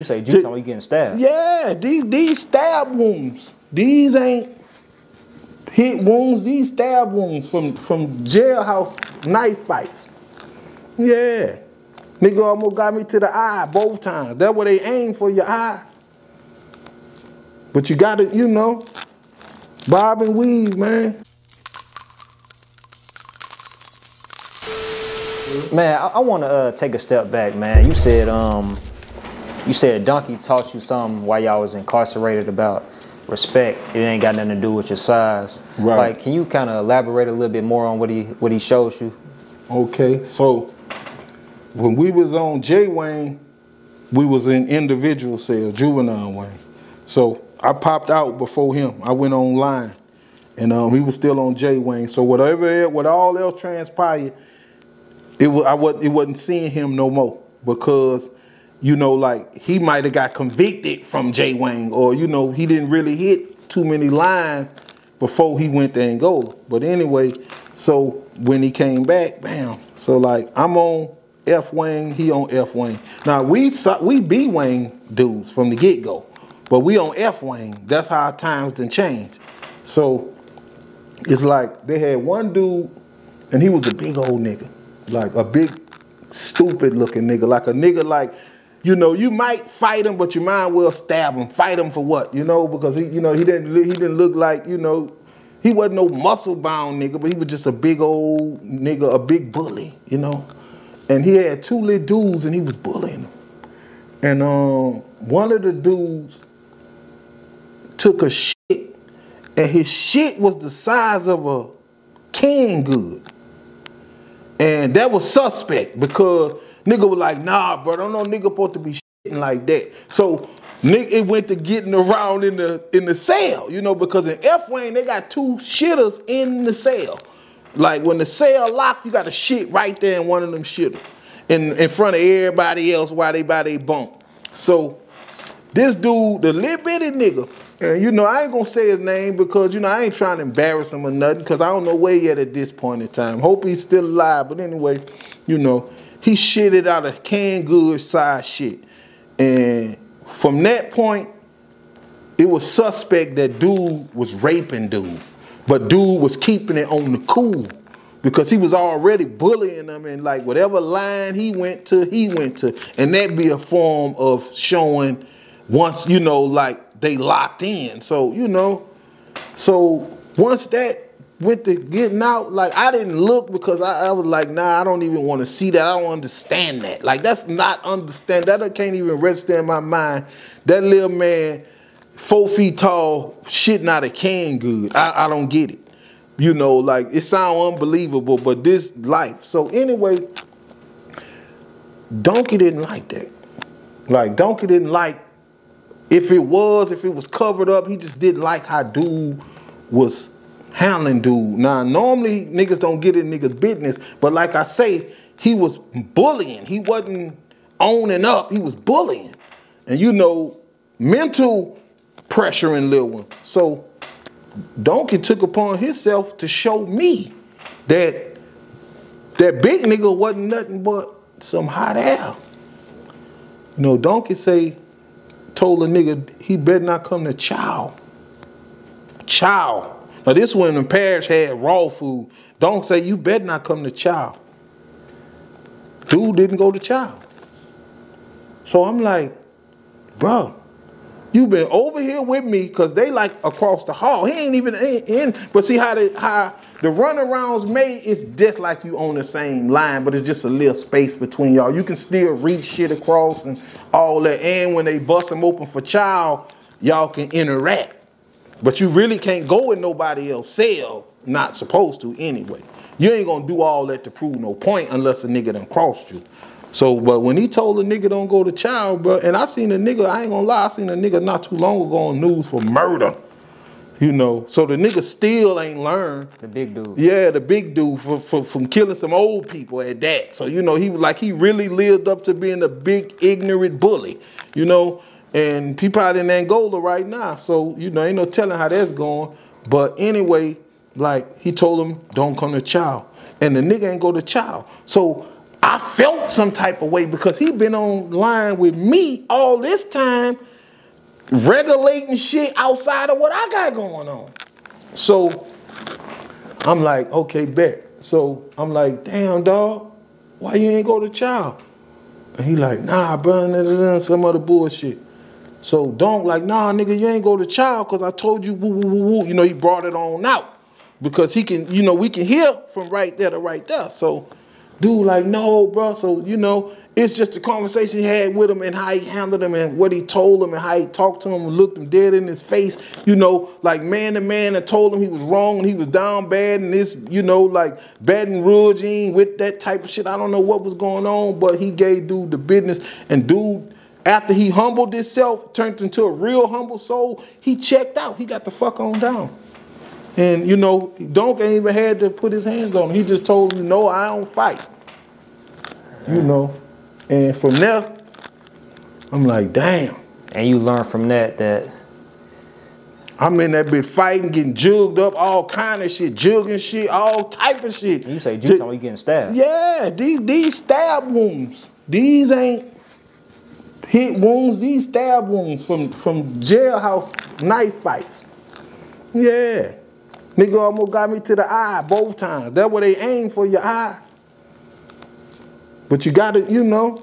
You say juice on you getting stabbed. Yeah, these stab wounds. These ain't hit wounds. These stab wounds from jailhouse knife fights. Yeah. Nigga almost got me to the eye both times. That's where they aim for your eye. But you gotta, you know, bob and weave, man. Man, I want to take a step back, man. You said Donkey taught you something while y'all was incarcerated about respect. It ain't got nothing to do with your size. Right. Like, can you kind of elaborate a little bit more on what he shows you? Okay, so when we was on J Wayne, we was in individual cell, juvenile wing. So I popped out before him. I went online, and he was still on J Wayne. So what all else transpired, it wasn't seeing him no more because, you know, like he might have got convicted from J Wayne, or you know, he didn't really hit too many lines before he went to Angola. But anyway, so when he came back, bam. So like I'm on F Wing, he on F Wing. Now we B Wing dudes from the get go, but we on F Wing. That's how our times done changed. So it's like they had one dude, and he was a big old nigga, like a big stupid looking nigga, like a nigga like, you know, you might fight him, but you might well stab him. Fight him for what? You know, because he didn't look like, you know, he wasn't no muscle bound nigga, but he was just a big old nigga, a big bully, you know. And he had two little dudes, and he was bullying them. And one of the dudes took a shit, and his shit was the size of a canned good. And that was suspect because nigga was like, nah, bro, don't no nigga supposed to be shitting like that. So nigga, it went to getting around in the cell, you know, because in F Wayne they got two shitters in the cell. Like when the cell locked, you got to shit right there in one of them shitters in front of everybody else while they by their bunk. So this dude, the little bitty nigga, and you know, I ain't gonna say his name because, you know, I ain't trying to embarrass him or nothing because I don't know where he at this point in time. Hope he's still alive. But anyway, you know, he shitted out of canned goods size shit. And from that point, it was suspect that dude was raping dude. But dude was keeping it on the cool because he was already bullying them, and like whatever line he went to. And that'd be a form of showing once, you know, like they locked in. So, you know, so once that went to getting out, like I didn't look because I was like, nah, I don't even want to see that. I don't understand that. Like that's not understand. That can't even register in my mind. That little man, 4 feet tall, shitting out of canned good. I don't get it. You know, like it sounds unbelievable, but this life. So anyway, Donkey didn't like that. Like Donkey didn't like if it was covered up. He just didn't like how dude was handling dude. Now normally niggas don't get in niggas' business, but like I say, he was bullying. He wasn't owning up. He was bullying, and you know, mental pressure in Lil One. So Donkey took upon himself to show me that big nigga wasn't nothing but some hot air. You know, Donkey told a nigga he better not come to Chow. Chow. Now this when the parish had raw food. Donkey say you better not come to Chow. Dude didn't go to Chow. So I'm like, bro, you been over here with me because they like across the hall. He ain't even in. But see how the runarounds made, it's just like you on the same line, but it's just a little space between y'all. You can still reach shit across and all that. And when they bust them open for child, y'all can interact. But you really can't go in nobody else's cell. Not supposed to anyway. You ain't gonna do all that to prove no point unless a nigga done crossed you. So, but when he told a nigga don't go to Chow, bro, and I seen a nigga, I ain't gonna lie, I seen a nigga not too long ago on news for murder. You know, so the nigga still ain't learned. The big dude. Yeah, the big dude from killing some old people at that. So, you know, he really lived up to being a big ignorant bully, you know, and he probably in Angola right now. So, you know, ain't no telling how that's going. But anyway, like he told him, don't come to Chow. And the nigga ain't go to Chow. So I felt some type of way because he been online with me all this time, regulating shit outside of what I got going on. So I'm like, okay, bet. So I'm like, damn, dog, why you ain't go to Chow? And he like, nah, bro, some other bullshit. So Donk like, nah, nigga, you ain't go to Chow because I told you, woo, woo, woo, woo. You know, he brought it on out. Because he can, you know, we can hear from right there to right there. So dude like, no, bro. So, you know, it's just the conversation he had with him and how he handled him and what he told him and how he talked to him and looked him dead in his face, you know, like man to man, and told him he was wrong and he was down bad and this, you know, like Baton Rouge with that type of shit. I don't know what was going on, but he gave dude the business. And dude, after he humbled himself, turned into a real humble soul, he checked out. He got the fuck on down. And, you know, Donk ain't even had to put his hands on him. He just told him, no, I don't fight. You know. And from there, I'm like, damn. And you learn from that I'm in that bitch fighting, getting jugged up, all kind of shit, jugging shit, all type of shit. You say juice on you getting stabbed. Yeah, these stab wounds. These ain't hit wounds, these stab wounds from jailhouse knife fights. Yeah. Nigga almost got me to the eye both times. That's where they aim for your eye. But you got to, you know,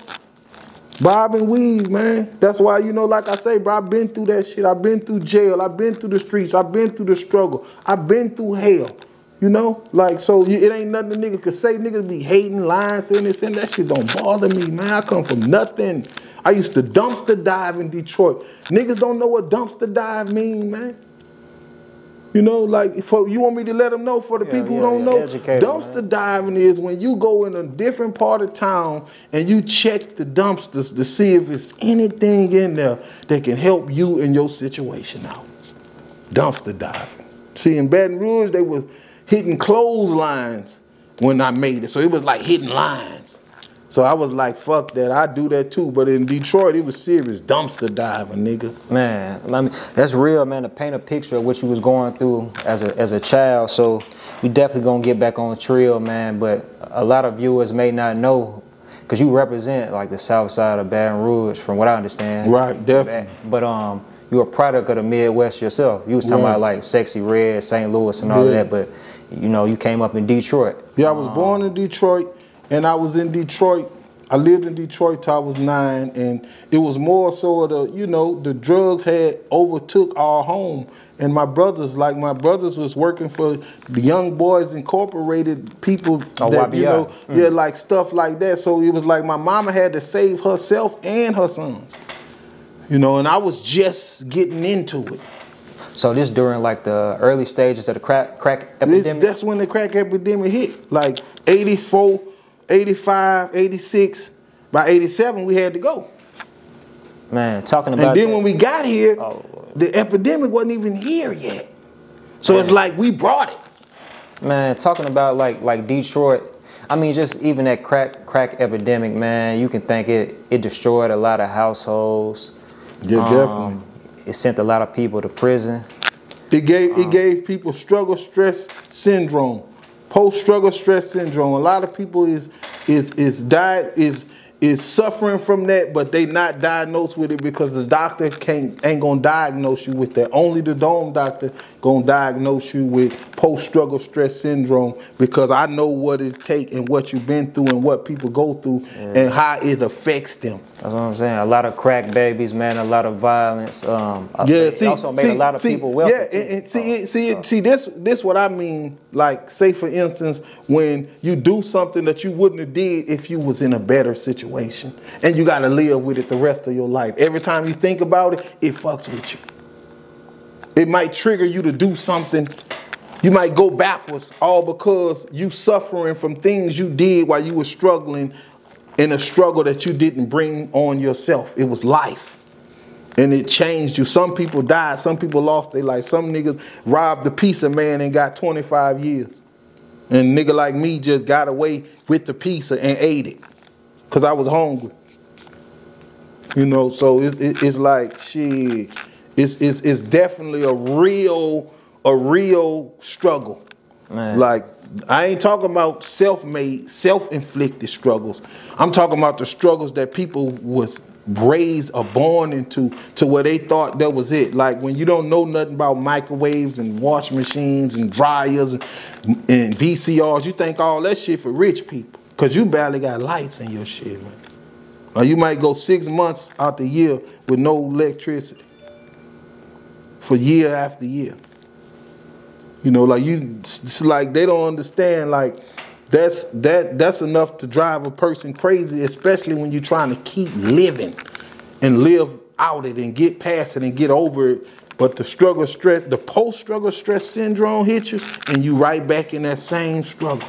bob and weave, man. That's why, you know, like I say, bro, I've been through that shit. I've been through jail. I've been through the streets. I've been through the struggle. I've been through hell. You know? Like, so it ain't nothing a nigga could say. Niggas be hating, lying, saying this and that shit don't bother me, man. I come from nothing. I used to dumpster dive in Detroit. Niggas don't know what dumpster dive mean, man. You know, like, you want me to let them know for the people who don't know? Dumpster diving is when you go in a different part of town and you check the dumpsters to see if there's anything in there that can help you in your situation out. Dumpster diving. See, in Baton Rouge, they was hitting clotheslines when I made it. So it was like hitting lines. So I was like, fuck that, I do that too. But in Detroit, it was serious dumpster diving, nigga. Man, I mean, that's real, man, to paint a picture of what you was going through as a child. So we definitely gonna get back on the trail, man. But a lot of viewers may not know, because you represent like the south side of Baton Rouge, from what I understand. Right, definitely. But you're a product of the Midwest yourself. You was talking about like Sexy Red, St. Louis and all of that, but you know, you came up in Detroit. Yeah, I was born in Detroit. And I was in Detroit. I lived in Detroit till I was 9, and it was more so the, you know, the drugs had overtook our home. And my brothers was working for the Young Boys Incorporated people that, you know, yeah, like stuff like that. So it was like my mama had to save herself and her sons. You know, and I was just getting into it. So this during like the early stages of the crack epidemic? That's when the crack epidemic hit, like 84, 85, 86. By 87, we had to go. Man, talking about and then when we got here, the epidemic wasn't even here yet. So it's like we brought it. Man, talking about like Detroit, I mean, just even that crack epidemic, man, you can think it destroyed a lot of households. Yeah, definitely. It sent a lot of people to prison. It gave people struggle stress syndrome, post struggle stress syndrome. A lot of people is suffering from that, but they not diagnosed with it because the doctor ain't gonna diagnose you with that. Only the dome doctor gonna diagnose you with post-struggle stress syndrome, because I know what it take and what you've been through and what people go through and how it affects them. That's what I'm saying. A lot of crack babies, man. A lot of violence. It also made a lot of people wealthy. Yeah, and see this what I mean. Like, say for instance, when you do something that you wouldn't have did if you was in a better situation, and you got to live with it the rest of your life. Every time you think about it, it fucks with you. It might trigger you to do something. You might go backwards, all because you suffering from things you did while you were struggling in a struggle that you didn't bring on yourself. It was life. And it changed you. Some people died. Some people lost their life. Some niggas robbed a pizza man and got 25 years. And nigga like me just got away with the pizza and ate it because I was hungry. You know, so it's like, shit. It's definitely a real struggle. Man. Like, I ain't talking about self-made, self-inflicted struggles. I'm talking about the struggles that people was raised or born into, to where they thought that was it. Like when you don't know nothing about microwaves and washing machines and dryers and VCRs, you think all that shit for rich people, because you barely got lights in your shit, man. Or you might go 6 months out the year with no electricity for year after year. You know, like it's like they don't understand. Like that's enough to drive a person crazy, especially when you're trying to keep living and live out it and get past it and get over it. But the struggle stress, the post-struggle stress syndrome hits you, and you right back in that same struggle.